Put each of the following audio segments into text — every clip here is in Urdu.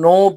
9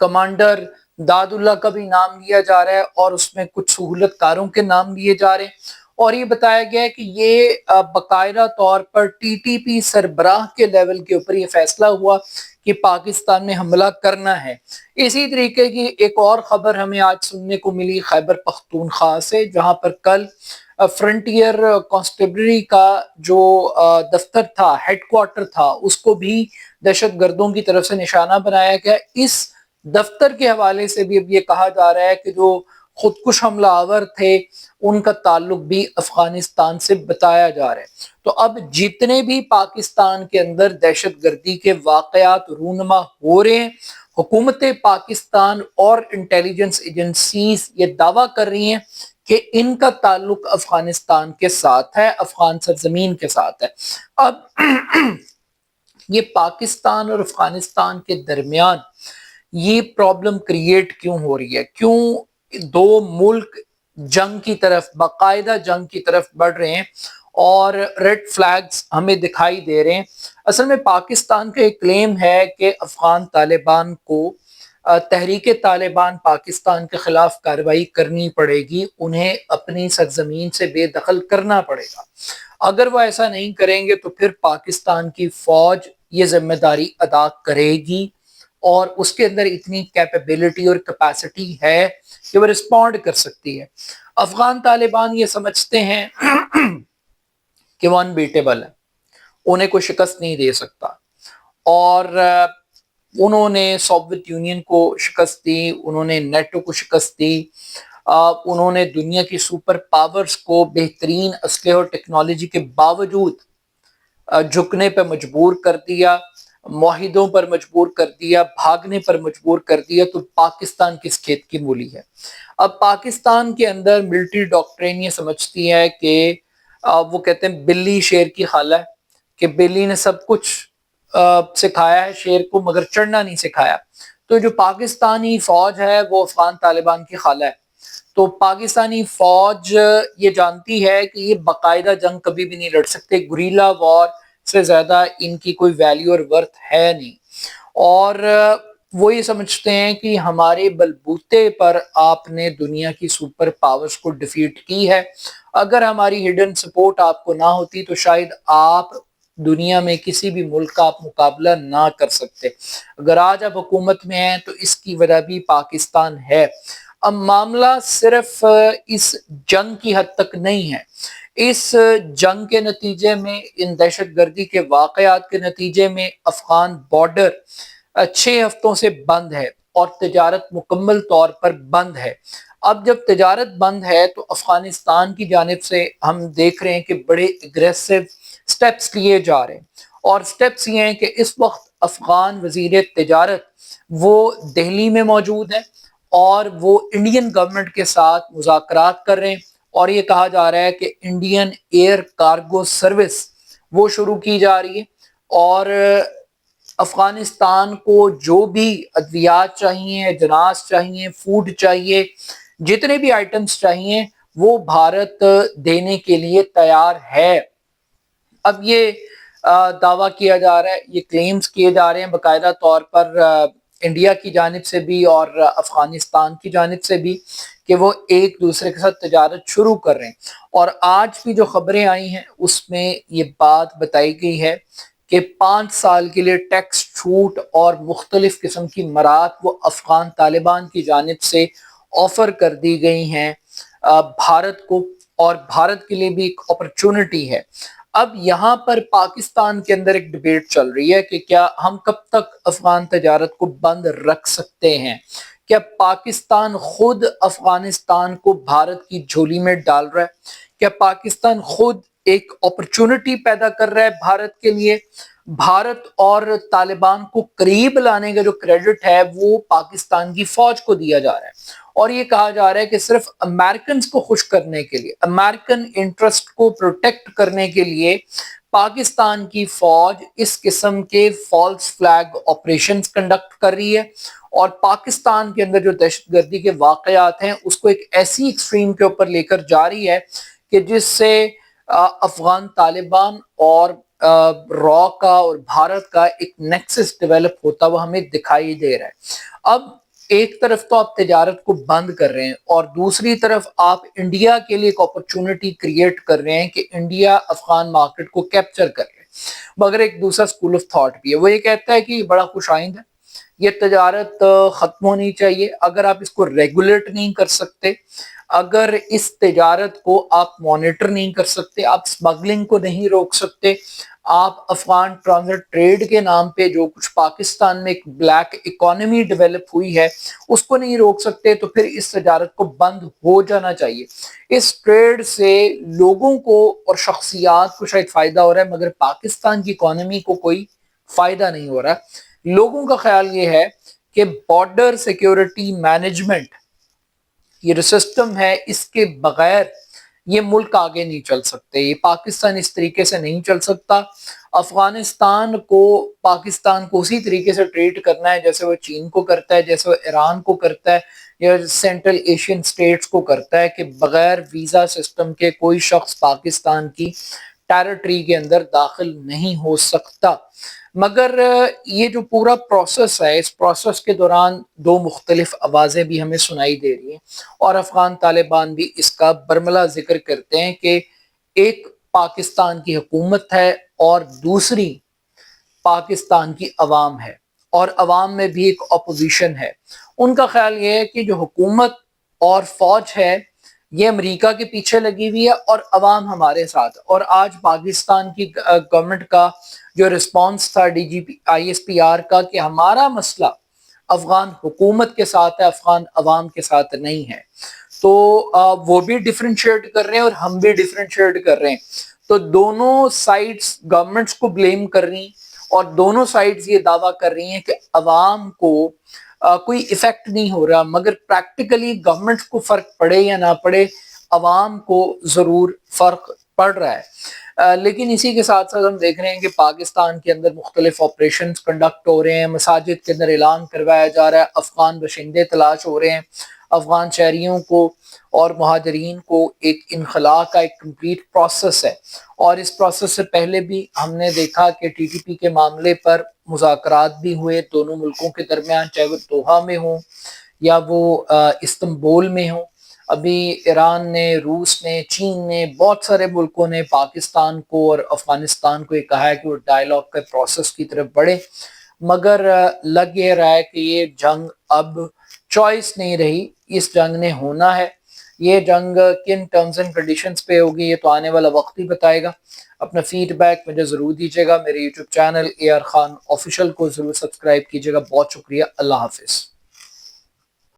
کمانڈر داداللہ کا بھی نام لیا جا رہا ہے اور اس میں کچھ سہولت کاروں کے نام لیے جا رہے ہیں، اور یہ بتایا گیا ہے کہ یہ باقاعدہ طور پر ٹی ٹی پی سربراہ کے لیول کے اوپر یہ فیصلہ ہوا کہ پاکستان میں حملہ کرنا ہے۔ اسی طریقے کی ایک اور خبر ہمیں آج سننے کو ملی خیبر پختونخوا سے، جہاں پر کل فرنٹیئر کانسٹیبلری کا جو دفتر تھا، ہیڈ کوارٹر تھا، اس کو بھی دہشت گردوں کی طرف سے نشانہ بنایا گیا۔ اس دفتر کے حوالے سے بھی اب یہ کہا جا رہا ہے کہ جو خودکش حملہ آور تھے ان کا تعلق بھی افغانستان سے بتایا جا رہا ہے۔ تو اب جتنے بھی پاکستان کے اندر دہشت گردی کے واقعات رونما ہو رہے ہیں، حکومت پاکستان اور انٹیلیجنس ایجنسیز یہ دعویٰ کر رہی ہیں کہ ان کا تعلق افغانستان کے ساتھ ہے، افغان سرزمین کے ساتھ ہے۔ اب یہ پاکستان اور افغانستان کے درمیان یہ پرابلم کریٹ کیوں ہو رہی ہے، کیوں دو ملک جنگ کی طرف، باقاعدہ جنگ کی طرف بڑھ رہے ہیں اور ریڈ فلیگز ہمیں دکھائی دے رہے ہیں؟ اصل میں پاکستان کا ایک کلیم ہے کہ افغان طالبان کو تحریک طالبان پاکستان کے خلاف کارروائی کرنی پڑے گی، انہیں اپنی سرزمین سے بے دخل کرنا پڑے گا۔ اگر وہ ایسا نہیں کریں گے تو پھر پاکستان کی فوج یہ ذمہ داری ادا کرے گی، اور اس کے اندر اتنی کیپیبلٹی اور کیپیسٹی ہے کہ وہ رسپونڈ کر سکتی ہے۔ افغان طالبان یہ سمجھتے ہیں کہ وہ انبیٹیبل ہے، انہیں کوئی شکست نہیں دے سکتا، اور انہوں نے سوویت یونین کو شکست دی، انہوں نے نیٹو کو شکست دی، انہوں نے دنیا کی سپر پاورز کو بہترین اسلحے اور ٹیکنالوجی کے باوجود جھکنے پہ مجبور کر دیا، معاہدوں پر مجبور کر دیا، بھاگنے پر مجبور کر دیا۔ تو پاکستان کس کھیت کی مولی ہے؟ اب پاکستان کے اندر ملٹری ڈاکٹرین یہ سمجھتی ہے کہ وہ کہتے ہیں بلی شیر کی خالہ ہے، کہ بلی نے سب کچھ سکھایا ہے شیر کو مگر چڑھنا نہیں سکھایا۔ تو جو پاکستانی فوج ہے وہ افغان طالبان کی خالہ ہے۔ تو پاکستانی فوج یہ جانتی ہے کہ یہ باقاعدہ جنگ کبھی بھی نہیں لڑ سکتے، گریلا وار سے زیادہ ان کی کوئی ویلیو اور ورتھ ہے نہیں، اور وہ یہ سمجھتے ہیں کہ ہمارے بلبوتے پر آپ نے دنیا کی سپر پاورز کو ڈیفیٹ کی ہے، اگر ہماری ہڈن سپورٹ آپ کو نہ ہوتی تو شاید آپ دنیا میں کسی بھی ملک کا آپ مقابلہ نہ کر سکتے۔ اگر آج آپ حکومت میں ہیں تو اس کی وجہ بھی پاکستان ہے۔ اب معاملہ صرف اس جنگ کی حد تک نہیں ہے، اس جنگ کے نتیجے میں، ان دہشت گردی کے واقعات کے نتیجے میں افغان بارڈر 6 ہفتوں سے بند ہے اور تجارت مکمل طور پر بند ہے۔ اب جب تجارت بند ہے تو افغانستان کی جانب سے ہم دیکھ رہے ہیں کہ بڑے اگریسو سٹیپس لیے جا رہے ہیں، اور سٹیپس یہ ہیں کہ اس وقت افغان وزیر تجارت وہ دہلی میں موجود ہے اور وہ انڈین گورنمنٹ کے ساتھ مذاکرات کر رہے ہیں، اور یہ کہا جا رہا ہے کہ انڈین ایئر کارگو سروس وہ شروع کی جا رہی ہے، اور افغانستان کو جو بھی ادویات چاہیے، اجناس چاہیے، فوڈ چاہیے، جتنے بھی آئٹمس چاہیے وہ بھارت دینے کے لیے تیار ہے۔ اب یہ دعویٰ کیا جا رہا ہے، یہ کلیمز کیے جا رہے ہیں باقاعدہ طور پر انڈیا کی جانب سے بھی اور افغانستان کی جانب سے بھی، کہ وہ ایک دوسرے کے ساتھ تجارت شروع کر رہے ہیں۔ اور آج بھی جو خبریں آئی ہیں اس میں یہ بات بتائی گئی ہے کہ 5 سال کے لیے ٹیکس چھوٹ اور مختلف قسم کی مراد وہ افغان طالبان کی جانب سے آفر کر دی گئی ہیں بھارت کو، اور بھارت کے لیے بھی ایک اپرچونٹی ہے۔ اب یہاں پر پاکستان کے اندر ایک ڈیبیٹ چل رہی ہے کہ کیا ہم کب تک افغان تجارت کو بند رکھ سکتے ہیں؟ کیا پاکستان خود افغانستان کو بھارت کی جھولی میں ڈال رہا ہے؟ کیا پاکستان خود ایک اپرچونٹی پیدا کر رہا ہے بھارت کے لیے؟ بھارت اور طالبان کو قریب لانے کا جو کریڈٹ ہے وہ پاکستان کی فوج کو دیا جا رہا ہے، اور یہ کہا جا رہا ہے کہ صرف امریکنز کو خوش کرنے کے لیے، امریکن انٹرسٹ کو پروٹیکٹ کرنے کے لیے پاکستان کی فوج اس قسم کے فالس فلیگ آپریشنز کنڈکٹ کر رہی ہے، اور پاکستان کے اندر جو دہشت گردی کے واقعات ہیں اس کو ایک ایسی ایکسٹریم کے اوپر لے کر جا رہی ہے کہ جس سے افغان طالبان اور را کا اور بھارت کا ایک نیکسس ڈیولپ ہوتا ہوا ہمیں دکھائی دے رہا ہے۔ اب ایک طرف تو آپ تجارت کو بند کر رہے ہیں اور دوسری طرف آپ انڈیا کے لیے ایک اپرچونٹی کریٹ کر رہے ہیں کہ انڈیا افغان مارکیٹ کو کیپچر کر لے. مگر ایک دوسرا اسکول آف تھاٹ بھی ہے, وہ یہ کہتا ہے کہ یہ بڑا خوش آئند ہے, یہ تجارت ختم ہونی چاہیے. اگر آپ اس کو ریگولیٹ نہیں کر سکتے, اگر اس تجارت کو آپ مانیٹر نہیں کر سکتے, آپ اسمگلنگ کو نہیں روک سکتے, آپ افغان ٹرانزٹ ٹریڈ کے نام پہ جو کچھ پاکستان میں ایک بلیک اکانومی ڈیولپ ہوئی ہے اس کو نہیں روک سکتے, تو پھر اس تجارت کو بند ہو جانا چاہیے. اس ٹریڈ سے لوگوں کو اور شخصیات کو شاید فائدہ ہو رہا ہے, مگر پاکستان کی اکانومی کو کوئی فائدہ نہیں ہو رہا. لوگوں کا خیال یہ ہے کہ بارڈر سیکیورٹی مینجمنٹ یہ جو سسٹم ہے اس کے بغیر یہ ملک آگے نہیں چل سکتے, یہ پاکستان اس طریقے سے نہیں چل سکتا. افغانستان کو پاکستان کو اسی طریقے سے ٹریٹ کرنا ہے جیسے وہ چین کو کرتا ہے, جیسے وہ ایران کو کرتا ہے, یا سینٹرل ایشین سٹیٹس کو کرتا ہے, کہ بغیر ویزا سسٹم کے کوئی شخص پاکستان کی ٹیریٹری کے اندر داخل نہیں ہو سکتا. مگر یہ جو پورا پروسیس ہے, اس پروسیس کے دوران دو مختلف آوازیں بھی ہمیں سنائی دے رہی ہیں, اور افغان طالبان بھی اس کا برملا ذکر کرتے ہیں کہ ایک پاکستان کی حکومت ہے اور دوسری پاکستان کی عوام ہے, اور عوام میں بھی ایک اپوزیشن ہے. ان کا خیال یہ ہے کہ جو حکومت اور فوج ہے یہ امریکہ کے پیچھے لگی ہوئی ہے اور عوام ہمارے ساتھ. اور آج پاکستان کی گورنمنٹ کا جو رسپانس تھا D G P I S P R کا کہ ہمارا مسئلہ افغان حکومت کے ساتھ ہے, افغان عوام کے ساتھ نہیں ہے, تو وہ بھی ڈفرینشیٹ کر رہے ہیں اور ہم بھی ڈفرینشیٹ کر رہے ہیں. تو دونوں سائڈز گورنمنٹس کو بلیم کر رہی ہیں اور دونوں سائڈز یہ دعویٰ کر رہی ہیں کہ عوام کو کوئی ایفیکٹ نہیں ہو رہا, مگر پریکٹیکلی گورنمنٹس کو فرق پڑے یا نہ پڑے عوام کو ضرور فرق پڑ رہا ہے. لیکن اسی کے ساتھ ساتھ ہم دیکھ رہے ہیں کہ پاکستان کے اندر مختلف آپریشنز کنڈکٹ ہو رہے ہیں, مساجد کے اندر اعلان کروایا جا رہا ہے, افغان باشندے تلاش ہو رہے ہیں, افغان شہریوں کو اور مہاجرین کو ایک انخلاء کا ایک کمپلیٹ پروسیس ہے. اور اس پروسیس سے پہلے بھی ہم نے دیکھا کہ ٹی ٹی پی کے معاملے پر مذاکرات بھی ہوئے دونوں ملکوں کے درمیان, چاہے وہ دوحہ میں ہوں یا وہ استنبول میں ہوں. ابھی ایران نے, روس نے, چین نے, بہت سارے ملکوں نے پاکستان کو اور افغانستان کو یہ کہا ہے کہ وہ ڈائیلاگ کے پروسیس کی طرف بڑھے, مگر لگ یہ رہا ہے کہ یہ جنگ اب چوائس نہیں رہی, اس جنگ نے ہونا ہے. یہ جنگ کن ٹرمز اینڈ کنڈیشنز پہ ہوگی یہ تو آنے والا وقت ہی بتائے گا. اپنا فیڈ بیک مجھے ضرور دیجیے گا. میرے YouTube channel A R Khan official کو ضرور سبسکرائب کیجیے گا. بہت شکریہ, اللہ حافظ.